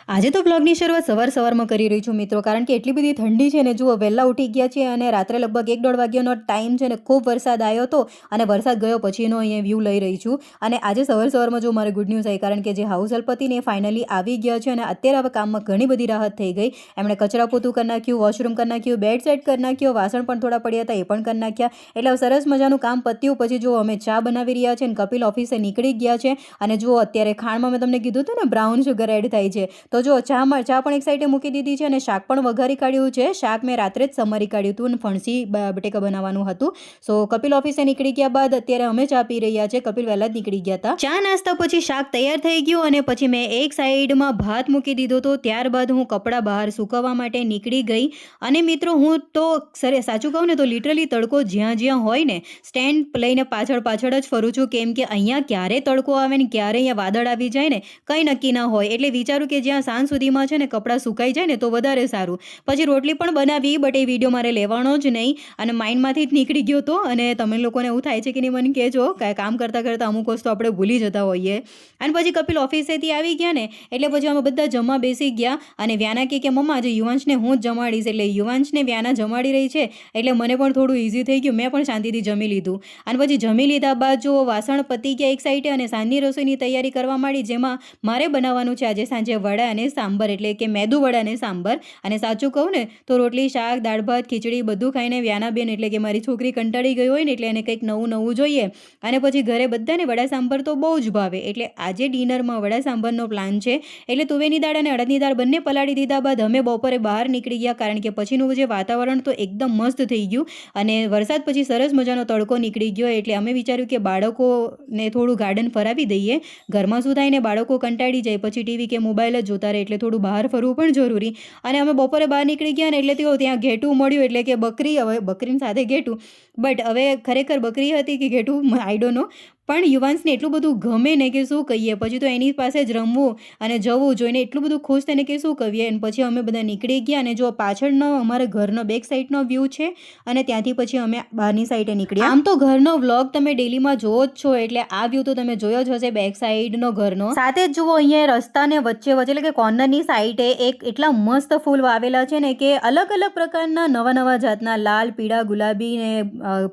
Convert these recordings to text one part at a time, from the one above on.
આજે તો બ્લોગની શરૂઆત સવારમાં કરી રહી છું મિત્રો, કારણ કે એટલી બધી ઠંડી છે ને. જુઓ, વહેલા ઉઠી ગયા છે અને રાત્રે લગભગ 1-1.5 વાગ્યાનો ટાઈમ છે ને ખૂબ વરસાદ આવ્યો હતો અને વરસાદ ગયો પછીનો અહીંયા વ્યૂ લઈ રહી છું. અને આજે સવારમાં જો મારે ગુડ ન્યૂઝ આવી, કારણ કે જે હાઉસ હેલ્પ હતી ને એ ફાઇનલી આવી ગયા છે અને અત્યારે હવે કામમાં ઘણી બધી રાહત થઈ ગઈ. એમણે કચરા પોતું કરી નાખ્યું, વોશરૂમ કરી નાખ્યું, બેડ સેટ કરી નાખ્યો, વાસણ પણ થોડા પડ્યા હતા એ પણ કરી નાખ્યા. એટલે સરસ મજાનું કામ પત્યું. પછી જો અમે ચા બનાવી રહ્યા છે અને કપિલ ઓફિસે નીકળી ગયા છે. અને જુઓ, અત્યારે ખાંડમાં મેં તમને કીધું હતું ને બ્રાઉન શુગર એડ થાય છે, તો જો ચા પણ એક સાઈડે મૂકી દીધી છે અને શાક પણ વઘારી કાઢ્યું છે. શાક મેં રાત્રે જ સમારી કાઢ્યું હતું અને ફણસી બટેકા બનાવવાનું હતું. સો કપિલ ઓફિસે નીકળી ગયા બાદ અત્યારે અમે ચા પી રહ્યા છે. કપિલ વહેલા જ નીકળી ગયા હતા. ચા નાસ્તા પછી શાક તૈયાર થઈ ગયું અને પછી મેં એક સાઈડમાં ભાત મૂકી દીધો હતો. ત્યારબાદ હું કપડાં બહાર સુકવવા માટે નીકળી ગઈ. અને મિત્રો, હું તો સાચું કહું ને તો લિટરલી તડકો જ્યાં હોય ને સ્ટેન્ડ લઈને પાછળ જ ફરું છું, કેમ કે અહીંયા ક્યારે તડકો આવે ને ક્યારે અહીંયા વાદળ આવી જાય ને કંઈ નક્કી ના હોય. એટલે વિચારું કે જ્યાં સાંજ સુધીમાં છે ને કપડાં સુકાઈ જાય ને તો વધારે સારું. પછી રોટલી પણ બનાવી, બટ એ વિડીયો મારે લેવાનો જ નહીં અને માઇન્ડમાંથી જ નીકળી ગયો હતો. અને તમે લોકોને એવું થાય છે કે નહીં મને કહેજો, કામ કરતાં અમુક વસ્તુ આપણે ભૂલી જતા હોઈએ. અને પછી કપિલ ઓફિસેથી આવી ગયા ને એટલે પછી અમે બધા જમવા બેસી ગયા. અને વ્યાના કે મમ્મા આજે યુવાંશને હું જ જમાડીશ. એટલે યુવાંશને વ્યાના જમાડી રહી છે એટલે મને પણ થોડું ઇઝી થઈ ગયું. મેં પણ શાંતિથી જમી લીધું. અને પછી જમી લીધા બાદ જો વાસણ પતી ગયા એક સાઈડે અને સાંજની રસોઈની તૈયારી કરવા માંડી, જેમાં મારે બનાવવાનું છે આજે સાંજે વડા અને સાંભર, એટલે કે મેદુ વડા અને સાંભર. અને સાચું કહું ને તો રોટલી, શાક, દાળ ભાત, ખીચડી બધું ખાઈને વ્યાનાબેન એટલે કે મારી છોકરી કંટાળી ગઈ હોય ને એટલે એને કંઈક નવું જોઈએ. અને પછી ઘરે બધાને વડા સાંભર તો બહુ જ ભાવે. એટલે આજે ડિનરમાં વડા સાંભરનો પ્લાન છે. એટલે તુવેરની દાળ અને અડદની દાળ બંને પલાળી દીધા બાદ અમે બપોરે બહાર નીકળી ગયા, કારણ કે પછીનું જે વાતાવરણ તો એકદમ મસ્ત થઈ ગયું. અને વરસાદ પછી સરસ મજાનો તડકો નીકળી ગયો. એટલે અમે વિચાર્યું કે બાળકોને થોડું ગાર્ડન ફરાવી દઈએ. ઘરમાં શું થાય ને, બાળકો કંટાળી જાય પછી ટીવી કે મોબાઈલ જ જોતા રહે, એટલે થોડું બહાર ફરવું પણ જરૂરી. અને અમે બપોરે બહાર નીકળી ગયા ને એટલે ત્યાં ઘેટું મળ્યું, એટલે કે બકરી. હવે બકરીની સાથે ઘેટું, બટ હવે ખરેખર બકરી હતી કે ઘેટું આઈ ડોન્ટ નો. પણ યુવાંશને એટલું બધું ગમે ને કે શું કહીએ. પછી તો એની પાસે જ રમવું અને જવું જોઈને એટલું બધું ખુશ થઈને કે શું કહીએ. અને પછી અમે બધા નીકળી ગયા અને જો પાછળનો અમારા ઘરનો બેક સાઈડનો વ્યૂ છે અને ત્યાંથી પછી અમે બહારની સાઈડે નીકળ્યા. આમ તો ઘરનો વ્લોગ તમે ડેલીમાં જોવો જ છો, એટલે આ વ્યૂ તો તમે જોયો જ હશે બેક સાઈડનો ઘરનો. સાથે જ જુઓ, અહીંયા રસ્તાને વચ્ચે એટલે કે કોર્નરની સાઈડે એટલા મસ્ત ફૂલ વાવેલા છે ને કે અલગ પ્રકારના નવા જાતના લાલ, પીળા, ગુલાબી ને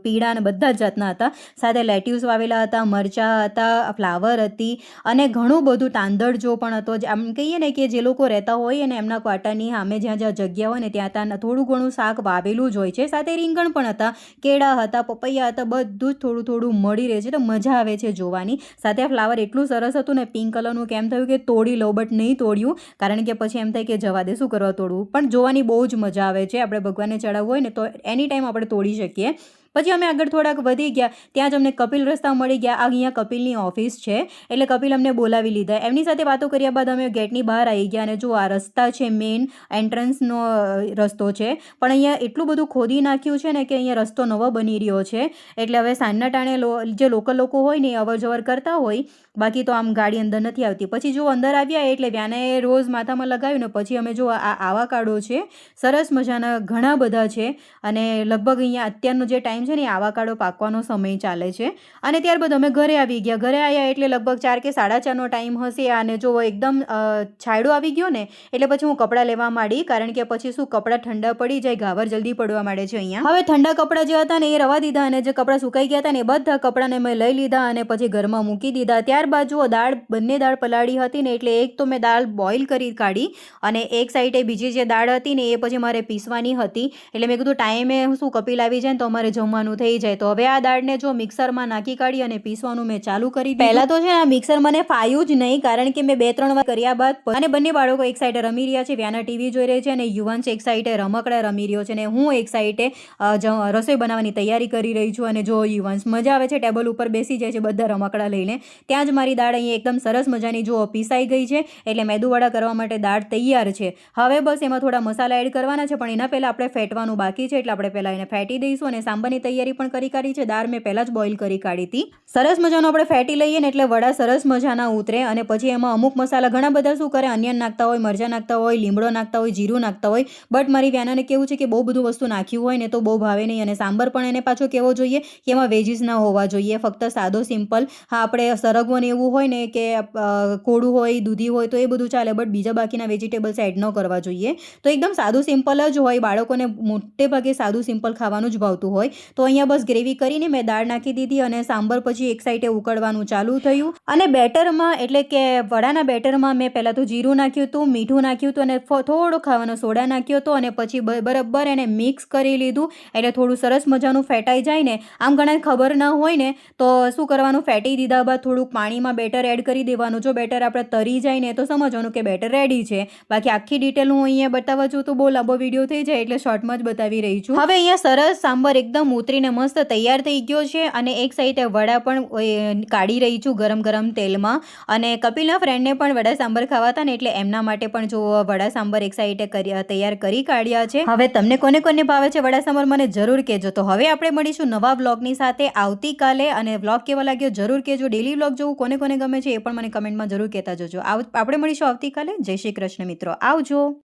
પીળા ને બધા જ જાતના હતા. સાથે લેટ્યુસ વાવેલા હતા, મરચાં હતા, ફ્લાવર હતી અને ઘણું બધું તાંદળજો પણ હતો. આમ કહીએ ને કે જે લોકો રહેતા હોય અને એમના ક્વાર્ટરની સામે જ્યાં જગ્યા હોય ને ત્યાં થોડું ઘણું શાક વાવેલું જ હોય છે. સાથે રીંગણ પણ હતા, કેળા હતા, પપૈયા હતા, બધું જ થોડું મળી રહે છે. તો મજા આવે છે જોવાની. સાથે આ ફ્લાવર એટલું સરસ હતું ને પિંક કલરનું, કેમ થયું કે તોડી લો, બટ નહીં તોડ્યું, કારણ કે પછી એમ થાય કે જવા દે, શું કરવા તોડવું. પણ જોવાની બહુ જ મજા આવે છે. આપણે ભગવાનને ચડાવવું હોય ને તો એની ટાઈમ આપણે તોડી શકીએ. પછી અમે આગળ થોડાક વધી ગયા, ત્યાં જ અમને કપિલ રસ્તા મળી ગયા. અહીંયા કપિલની ઓફિસ છે એટલે કપિલ અમને બોલાવી લીધા. એમની સાથે વાતો કર્યા બાદ અમે ગેટની બહાર આવી ગયા. અને જો આ રસ્તા છે, મેઇન એન્ટ્રન્સનો રસ્તો છે, પણ અહીંયા એટલું બધું ખોદી નાખ્યું છે ને કે અહીંયા રસ્તો નવો બની રહ્યો છે. એટલે હવે સાંજના ટાણે જે લોકલ લોકો હોય ને અવર જવર કરતા હોય, બાકી તો આમ ગાડી અંદર નથી આવતી. પછી જો અંદર આવ્યા એટલે વ્યાનાએ રોજ માથામાં લગાવ્યું ને પછી અમે જો આ આવાકાડો છે, સરસ મજાના ઘણા બધા છે. અને લગભગ અહીંયા અત્યારનો જે ટાઈમ છે ને આવાકાડો પાકવાનો સમય ચાલે છે. અને ત્યારબાદ અમે ઘરે આવી ગયા. ઘરે આવ્યા એટલે લગભગ 4 કે 4:30નો ટાઈમ હશે. અને જો એકદમ છાંયડો આવી ગયો ને એટલે પછી હું કપડાં લેવા માંડી, કારણ કે પછી શું કપડાં ઠંડા પડી જાય, ઘાવર જલ્દી પડવા માંડે છે અહીંયા. હવે ઠંડા કપડાં જે હતા ને એ રવા દીધા અને જે કપડાં સુકાઈ ગયા હતા ને એ બધા કપડાને મેં લઈ લીધા અને પછી ઘરમાં મૂકી દીધા. ત્યારબાદ જુઓ, બંને દાળ પલાળી હતી ને એટલે એક તો મેં દાળ બોઇલ કરી કાઢી અને એક સાઈડે બીજી જે દાળ હતી ને એ પછી મારે પીસવાની હતી. એટલે મેં કીધું ટાઈમે શું કપિલ આવી જાય ને તો અમારે જમવાનું થઈ જાય. તો હવે આ દાળને જો મિક્સરમાં નાખી કાઢી અને પીસવાનું મેં ચાલુ કરી દીધું. પહેલા તો છે આ મિક્સર મને ફાયું જ નહીં, કારણ કે મેં 2-3 વાર કર્યા બાદ. અને બંને બાળકો એક સાઈડે રમી રહ્યા છે, વ્યાના ટીવી જોઈ રહી છે અને યુવાંશ એક સાઈડે રમકડા રમી રહ્યો છે અને હું એક સાઈડે રસોઈ બનાવવાની તૈયારી કરી રહી છું. અને જો યુવાંશ મજા આવે છે, ટેબલ ઉપર બેસી જાય છે બધા રમકડા લઈને. ત્યાં જ મારી દાળ અહીંયા એકદમ સરસ મજાની જો પીસાઈ ગઈ છે. એટલે મેદુવડા કરવા માટે દાળ તૈયાર છે. હવે બસ એમાં થોડા મસાલા એડ કરવાના છે, પણ એના પહેલાં આપણે ફેટવાનું બાકી છે. એટલે આપણે પહેલાં એને ફેટી દઈશું. અને સાંબારની તૈયારી પણ કરી કાઢી છે. દાળ મેં પહેલાં જ બોઇલ કરી કાઢી હતી. સરસ મજાનો આપણે ફેટી લઈએ ને એટલે વડા સરસ મજાના ઉતરે. અને પછી એમાં અમુક મસાલા ઘણા બધા શું કરે, અનિયન નાખતા હોય, મરચાં નાખતા હોય, લીમડો નાખતા હોય, જીરું નાખતા હોય. બટ મારી વ્યાનાને કેવું છે કે બહુ બધું વસ્તુ નાખ્યું હોય ને તો બહુ ભાવે નહીં. અને સાંબર પણ એને પાછો કેવો જોઈએ કે એમાં વેજીસ ના હોવા જોઈએ, ફક્ત સાદો સિમ્પલ. હા, આપણે સરગવો ને એવું હોય ને કે કોળું હોય, દૂધી હોય તો એ બધું ચાલે, બટ બીજા બાકીના વેજીટેબલ્સ એડ ન કરવા જોઈએ. તો એકદમ સાદું સિમ્પલ જ હોય, બાળકોને મોટે ભાગે સાદું સિમ્પલ ખાવાનું જ ભાવતું હોય. તો અહીંયા બસ ગ્રેવી કરીને મેં દાળ નાખી દીધી અને સાંભર પછી એક સાઈડે ઉકળવાનું ચાલુ થયું. અને બેટરમાં એટલે કે વડાના બેટરમાં મેં પહેલાં તો જીરું નાખ્યું હતું, મીઠું નાખ્યું હતું અને થોડો ખાવાનો સોડા નાખ્યો હતો અને પછી બરાબર એને મિક્સ કરી લીધું. એટલે થોડું સરસ મજાનું ફેટાઈ જાય ને. આમ ઘણાને ખબર ન હોય ને તો શું કરવાનું, ફેટી દીધા બાદ થોડુંક પાણીમાં બેટર એડ કરી દેવાનું. જો બેટર આપણે તરી જાય ને તો સમજવાનું કે બેટર રેડી છે. બાકી આખી ડિટેલ હું અહીંયા બતાવવા છું તો બહુ લાંબો વિડીયો થઈ જાય, એટલે શોર્ટમાં જ બતાવી રહી છું. હવે અહીંયા સરસ સાંભર એકદમ ઉતરીને મસ્ત તૈયાર થઈ ગયો છે અને એક સાઈડે વડા પણ કાઢી રહી છું ગરમ તેલમાં. અને કપિલના ફ્રેન્ડને પણ વડા સાંભર ખાવા હતા ને, એટલે એમના માટે પણ જો વડા સાંભર એક સાઈડે તૈયાર કરી કાઢ્યા છે. હવે તમને કોને ભાવે છે વડા સાંભર મને જરૂર કહેજો. તો હવે આપણે મળીશું નવા વ્લોગની સાથે આવતીકાલે, અને વ્લોગ કેવો લાગ્યો જરૂર કહેજો. ડેલી વ્લોગ જોવું કોને ગમે છે એ પણ મને કમેન્ટમાં જરૂર કહેતા જજો. આપણે મળીશું આવતીકાલે. જય શ્રી કૃષ્ણ મિત્રો, આવજો.